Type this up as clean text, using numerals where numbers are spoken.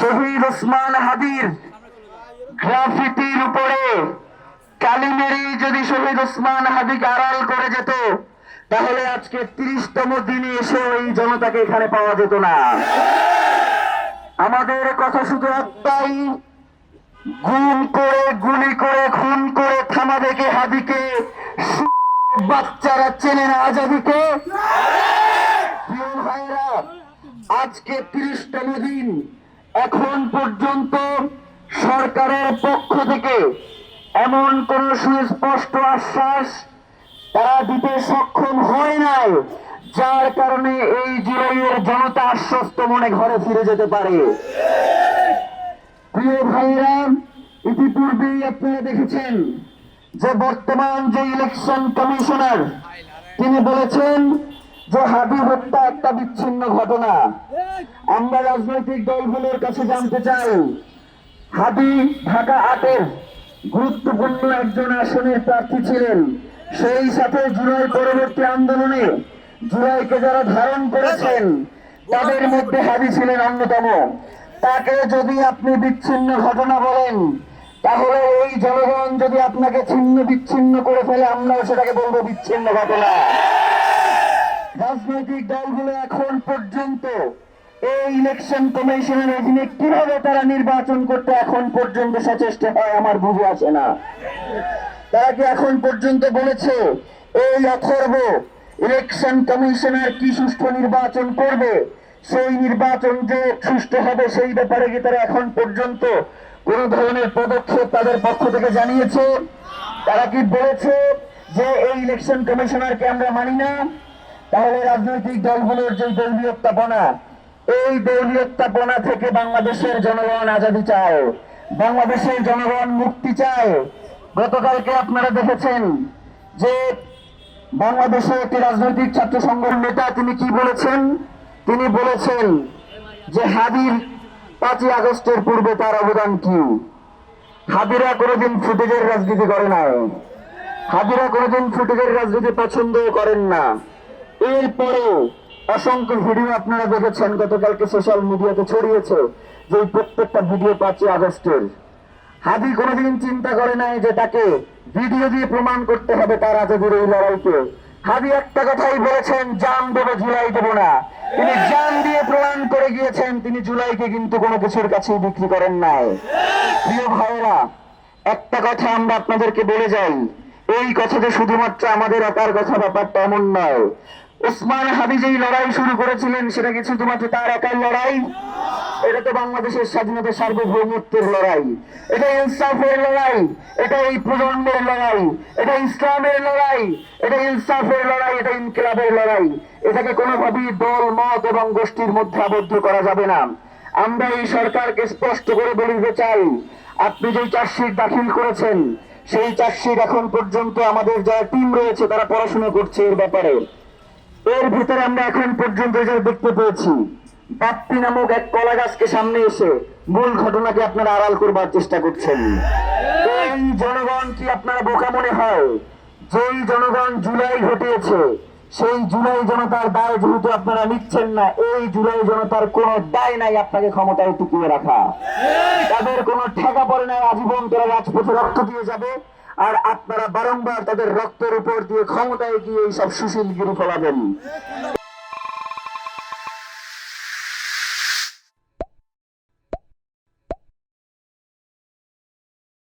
শহীদ ওসমান হাদির গ্রাফিতির উপরে কালি মেরে যদি শহীদ ওসমান হাদিকে আড়াল করে যেত, তাহলে আজকে 30তম দিনে এসে ওই জনতাকে এখানে পাওয়া যেত না। আমাদের কথা শুধু একটাই, গুম করে গুলি করে খুন করে থামা দেখে হাদিকে, বাচ্চারা চেনে না আজাদিকে। প্রিয় ভাইরা, আজকে 30তম দিন, এখন পর্যন্ত সরকারের পক্ষ থেকে এমন কোন সুস্পষ্ট আশ্বাস তারা দিতে সক্ষম হয় নাই, যার কারণে এই জুলাইয়ের জনতা আশ্বস্ত মনে ঘরে ফিরে যেতে পারে। প্রিয় ভাইরা, ইতিপূর্বেই আপনারা দেখেছেন যে বর্তমান যে ইলেকশন কমিশনার তিনি বলেছেন যে হাদি হত্যা একটা বিচ্ছিন্ন ঘটনা। আমরা রাজনৈতিক দলগুলোর কাছে জানতে চাই, হাদি ঢাকা 8-এর গুরুত্বপূর্ণ একজন আসনের প্রার্থী ছিলেন। সেই সাথে জুলাই পরবর্তী আন্দোলনে জুলাইকে যারা ধারণ করেছেন তাদের মধ্যে হাদি ছিলেন অন্যতম। তাকে যদি আপনি বিচ্ছিন্ন ঘটনা বলেন, তাহলে এই জনগণ যদি আপনাকে ছিন্ন বিচ্ছিন্ন করে ফেলে, আমরাও সেটাকে বলবো বিচ্ছিন্ন ঘটনা। রাজনৈতিক দলগুলো এখন পর্যন্ত এই ইলেকশন কমিশনের অধীনে কিভাবে তারা নির্বাচন করতে এখন পর্যন্ত সচেষ্ট হয় আমার বুঝে আসে না। তারা কি এখন পর্যন্ত বলেছে এই অথর্ব ইলেকশন কমিশনার কি সুষ্ঠু নির্বাচন করবে, সেই নির্বাচন যে সুষ্ঠু হবে সেই ব্যাপারে কি তারা এখন পর্যন্ত কোন ধরনের পদক্ষেপ তাদের পক্ষ থেকে জানিয়েছে? তারা কি বলেছে যে এই ইলেকশন কমিশনারকে আমরা মানি না? তাহলে রাজনৈতিক দলগুলোর যে দলীয়তাপনা, এই দলীয়তাপনা থেকে বাংলাদেশের জনগণ আজাদী চায়, বাংলাদেশের জনগণ মুক্তি চায়। গতকালকে আপনারা দেখেছেন যে বাংলাদেশে একটি রাজনৈতিক ছাত্র সংগঠন নেতা তিনি কি বলেছেন? তিনি বলেছেন যে হাদির 5ই আগস্টের পূর্বে তার অবদান কি? হাদিরা কোনোদিন ফুটেজের রাজনীতি করে না, হাদিরা কোনোদিন ফুটেজের রাজনীতি পছন্দ করেন না। এরপরেও অসংখ্য ভিডিও আপনারা দেখেছেন, গতকালকে সোশ্যাল মিডিয়াতে ছড়িয়েছে যে প্রত্যেকটা ভিডিও 5ই আগস্টের। হাদি কোনোদিন চিন্তা করে নাই যে তাকে ভিডিও দিয়ে প্রমাণ করতে হবে তার আজাদির এই লড়াইকে। হাদি একটা কথাই বলেছেন, জান দেবো জুলাই দেবো না। তিনি জান দিয়ে প্রমাণ করে গিয়েছেন তিনি জুলাইকে কিন্তু কোনো কিছুর কাছেই বিক্রি করেন নাই। প্রিয় ভাইরা, একটা কথা আমরা আপনাদেরকে বলে যাই, এই কথা যে শুধুমাত্র আমাদের একার কথা, ব্যাপারটা এমন নয়। ওসমান হাদি যেই লড়াই শুরু করেছিলেন সেটা কি শুধুমাত্র তার একার লড়াই? এটা তো বাংলাদেশের স্বাধীনতা সার্বভৌমত্বের লড়াই, এটা ইনসাফের লড়াই, এটা এই প্রজন্মের লড়াই, এটা ইসলামের লড়াই, এটা ইনসাফের লড়াই, এটা ইনকিলাবের লড়াই। এটাকে কোনোভাবেই দল মত এবং গোষ্ঠীর মধ্যে আবদ্ধ করা যাবে না। আমরা এই সরকারকে স্পষ্ট করে বলতে চাই, আপনি যে চার্জশিট দাখিল করেছেন সেই চার্জশিট এখন পর্যন্ত আমাদের যারা টিম রয়েছে তারা পড়াশোনা করছে এর ব্যাপারে। এর ভিতরে আমরা এখন পর্যন্ত যা দেখতে পেয়েছি, বাপ্পি নামক এক কলা গাছকে সামনে এসে মূল ঘটনাকে আপনারা আড়াল করবার চেষ্টা করছেন। এই জনগণ কি আপনারা বোকা মনে হয়? যেই জনগণ জুলাই ঘটিয়েছে সেই জুলাই জনতার দায় যেহেতু আপনারা নিচ্ছেন না, এই জুলাই জনতার কোনো দায় নাই আপনাকে ক্ষমতায় টিকিয়ে রাখা। তাদের কোনো ঠেকা পড়ে নাই আজীবন তারা রাজপথে রক্ত দিয়ে যাবে, আর আপনারা বারংবার তাদের রক্তের উপর দিয়ে ক্ষমতায় গিয়ে এই সব সুশীলগিরি ফলাবেন।